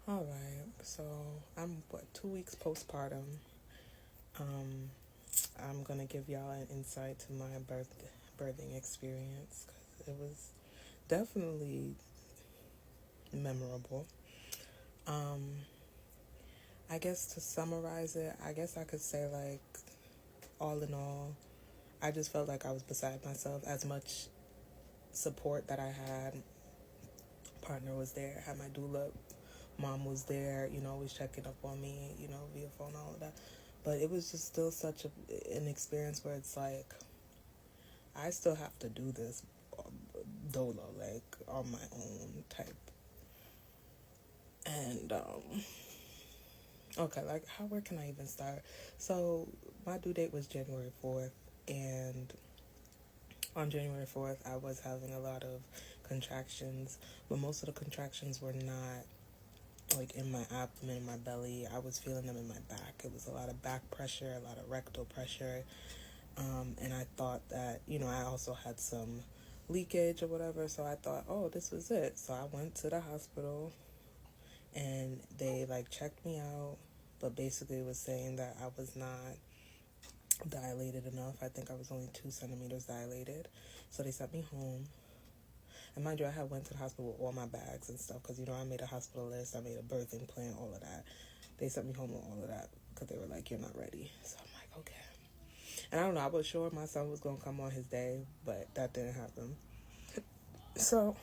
All right, so I'm 2 weeks postpartum. Um, I'm gonna give y'all an insight to my birthing experience because it was definitely memorable. Um, I guess to summarize it, I guess I could say like all in all, I just felt like I was beside myself. As much support that I had, partner was there, had my doula, mom was there, always checking up on me, via phone, all of that. But it was just still such an experience where it's like, I still have to do this dolo, like, on my own type. And, okay, like, where can I even start? So, my due date was January 4th, and on January 4th, I was having a lot of contractions, but most of the contractions were not like in my abdomen, in my belly. I was feeling them in my back. It was a lot of back pressure, a lot of rectal pressure. And I thought that, I also had some leakage or whatever. So I thought, oh, this was it. So I went to the hospital and they like checked me out, but basically was saying that I was not dilated enough. I think I was only 2 centimeters dilated. So they sent me home. And mind you, I had went to the hospital with all my bags and stuff because, I made a hospital list, I made a birthing plan, all of that. They sent me home with all of that because they were like, you're not ready. So I'm like, okay. And I don't know, I was sure my son was going to come on his day, but that didn't happen. So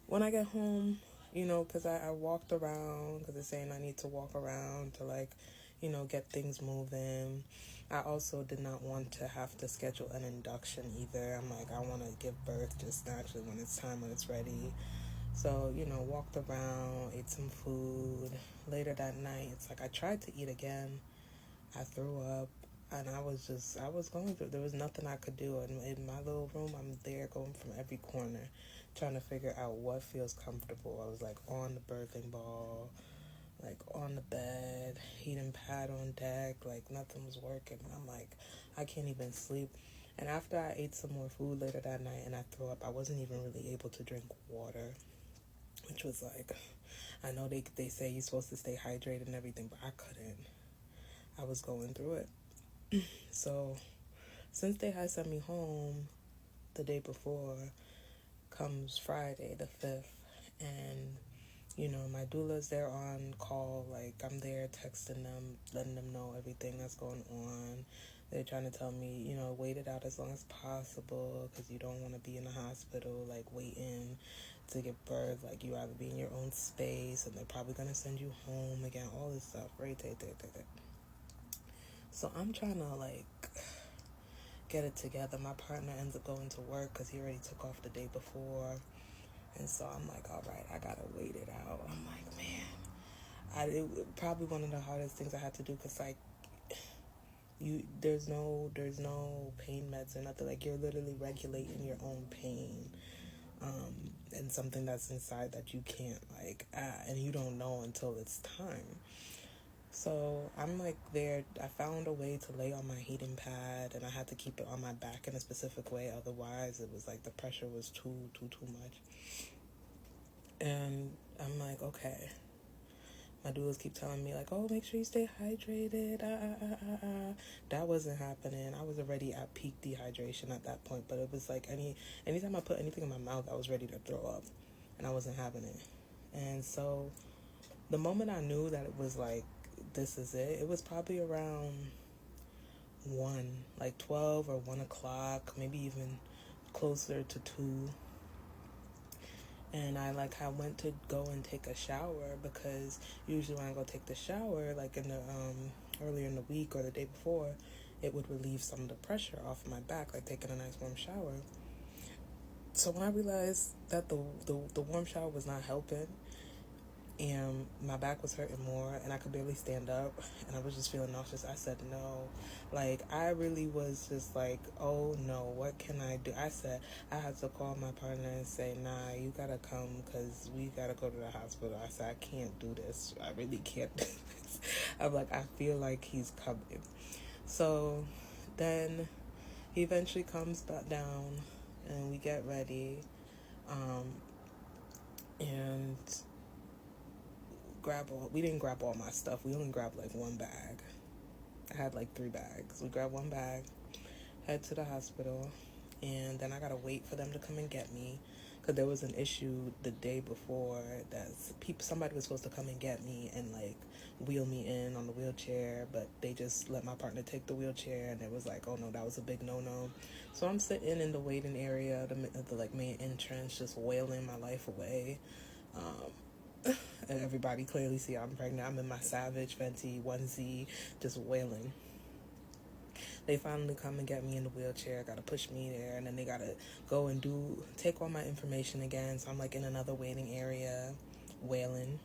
when I get home, because I walked around because it's saying I need to walk around to like, get things moving. I also did not want to have to schedule an induction either. I'm like, I want to give birth just naturally when it's time, when it's ready. So, walked around, ate some food. Later that night, it's like I tried to eat again. I threw up. And I was going through, there was nothing I could do. And in my little room, I'm there going from every corner, trying to figure out what feels comfortable. I was like on the birthing ball, like on the bed, heating pad on deck, like nothing was working. And I'm like, I can't even sleep. And after I ate some more food later that night and I threw up, I wasn't even really able to drink water, which was like, I know they say you're supposed to stay hydrated and everything, but I couldn't. I was going through it. So since they had sent me home the day before, comes Friday the 5th, and my doula's there on call. Like, I'm there texting them, letting them know everything that's going on. They're trying to tell me, wait it out as long as possible because you don't want to be in the hospital, like, waiting to give birth. Like, you rather be in your own space, and they're probably going to send you home again, all this stuff, right? So I'm trying to, like, get it together. My partner ends up going to work because he already took off the day before. And so I'm like, all right, I gotta wait it out. I'm like, man, it probably one of the hardest things I had to do because like there's no pain meds or nothing. Like, you're literally regulating your own pain, and something that's inside that you can't and you don't know until it's time. So I'm like there. I found a way to lay on my heating pad, and I had to keep it on my back in a specific way. Otherwise, it was like the pressure was too much. And I'm like, okay. My doulas keep telling me like, oh, make sure you stay hydrated. That wasn't happening. I was already at peak dehydration at that point. But it was like anytime I put anything in my mouth, I was ready to throw up, and I wasn't having it. And so the moment I knew that it was like, this is it, it was probably around 12 or 1 o'clock, maybe even closer to 2. And I went to go and take a shower because usually when I go take the shower, like in the earlier in the week or the day before, it would relieve some of the pressure off my back, like taking a nice warm shower. So when I realized that the warm shower was not helping, and my back was hurting more and I could barely stand up and I was just feeling nauseous, I said no. Like, I really was just like, oh no, what can I do? I said I had to call my partner and say, nah, you gotta come because we gotta go to the hospital. I said, I can't do this, I really can't do this. I'm like, I feel like he's coming. So then he eventually comes back down and we get ready, and we didn't grab all my stuff. We only grabbed like one bag. I had like 3 bags. We grabbed one bag, head to the hospital, and then I gotta wait for them to come and get me, because there was an issue the day before that somebody was supposed to come and get me and like wheel me in on the wheelchair, but they just let my partner take the wheelchair, and it was like, oh no, that was a big no. So I'm sitting in the waiting area, the like main entrance, just wailing my life away. And everybody clearly see I'm pregnant. I'm in my Savage Fenty onesie, just wailing. They finally come and get me in the wheelchair, gotta push me there, and then they gotta go and take all my information again. So I'm like in another waiting area, wailing.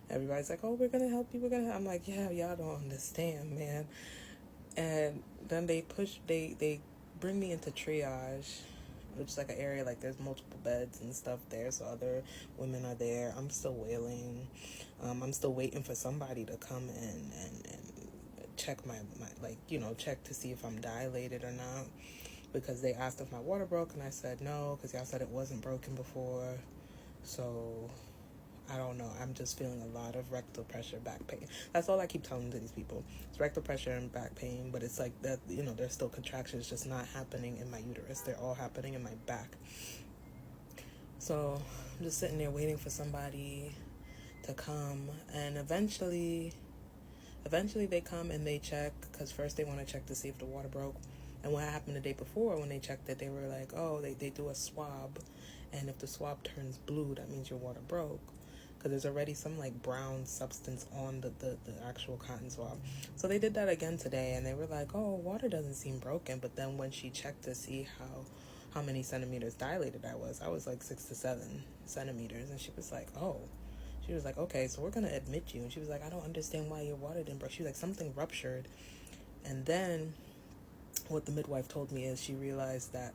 Everybody's like, oh, we're gonna help you, I'm like, yeah, y'all don't understand, man. And then they bring me into triage, which is like an area, like there's multiple beds and stuff there, so other women are there. I'm still wailing. I'm still waiting for somebody to come and check my like, check to see if I'm dilated or not, because they asked if my water broke, and I said no, because y'all said it wasn't broken before. So I don't know. I'm just feeling a lot of rectal pressure, back pain. That's all I keep telling to these people. It's rectal pressure and back pain, but it's like that, there's still contractions just not happening in my uterus. They're all happening in my back. So I'm just sitting there waiting for somebody to come, and eventually they come and they check, because first they want to check to see if the water broke. And what happened the day before, when they checked it, they were like, oh, they do a swab, and if the swab turns blue, that means your water broke, because there's already some like brown substance on the actual cotton swab. So they did that again today, and they were like, oh, water doesn't seem broken. But then when she checked to see how many centimeters dilated I was like 6 to 7 centimeters, and she was like, oh. She was like, okay, so we're going to admit you. And she was like, I don't understand why your water didn't break. She was like, something ruptured. And then what the midwife told me is she realized that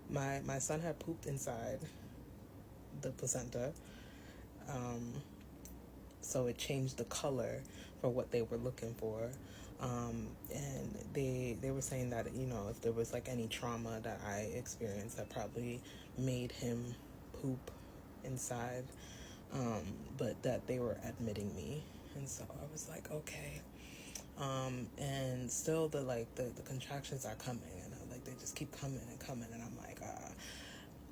my son had pooped inside the placenta. So it changed the color for what they were looking for. And they were saying that, if there was like any trauma that I experienced, that probably made him poop inside. But that they were admitting me. And so I was like, okay. And still the contractions are coming, and they just keep coming and coming, and I'm like,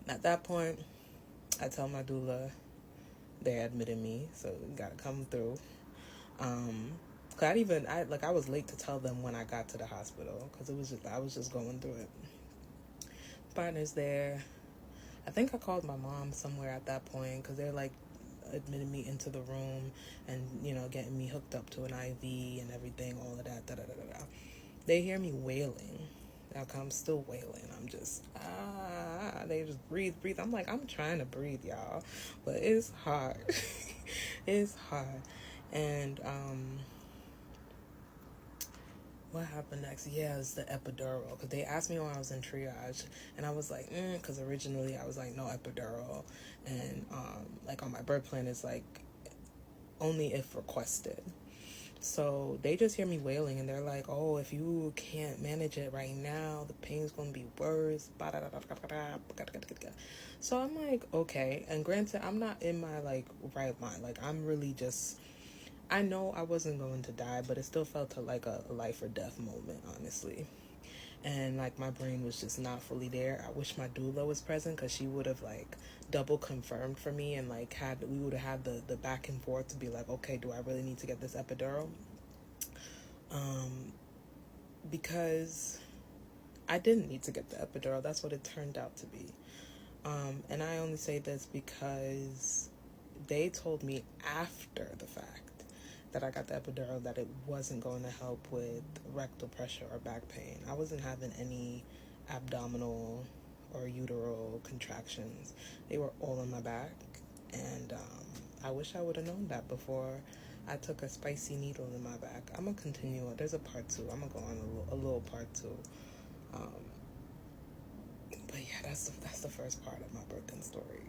at that point, I tell my doula they're admitting me, so you gotta come through. I was late to tell them when I got to the hospital, because I was just going through it. Partner's there. I think I called my mom somewhere at that point, because they're like admitting me into the room and getting me hooked up to an IV and everything, all of that. They hear me wailing. I'm still wailing. I'm just they just breathe. I'm like, I'm trying to breathe, y'all, but it's hard. It's hard. And what happened next? Yeah, it's the epidural, because they asked me when I was in triage, and I was like, because originally I was like, no epidural, and like on my birth plan it's like only if requested. So they just hear me wailing, and they're like, oh, if you can't manage it right now, the pain's gonna be worse. So I'm like, okay. And granted, I'm not in my like right mind. Like, I'm really just, I know I wasn't going to die, but it still felt like a life or death moment, honestly. And like my brain was just not fully there. I wish my doula was present, because she would have like double confirmed for me, and like we would have had the back and forth to be like, okay, do I really need to get this epidural? Because I didn't need to get the epidural. That's what it turned out to be. And I only say this because they told me after the fact that I got the epidural that it wasn't going to help with rectal pressure or back pain. I wasn't having any abdominal or uteral contractions. They were all on my back, and I wish I would have known that before I took a spicy needle in my back. I'm going to continue. There's a part 2. I'm going to go on a little part 2. But yeah, that's the first part of my birthing story.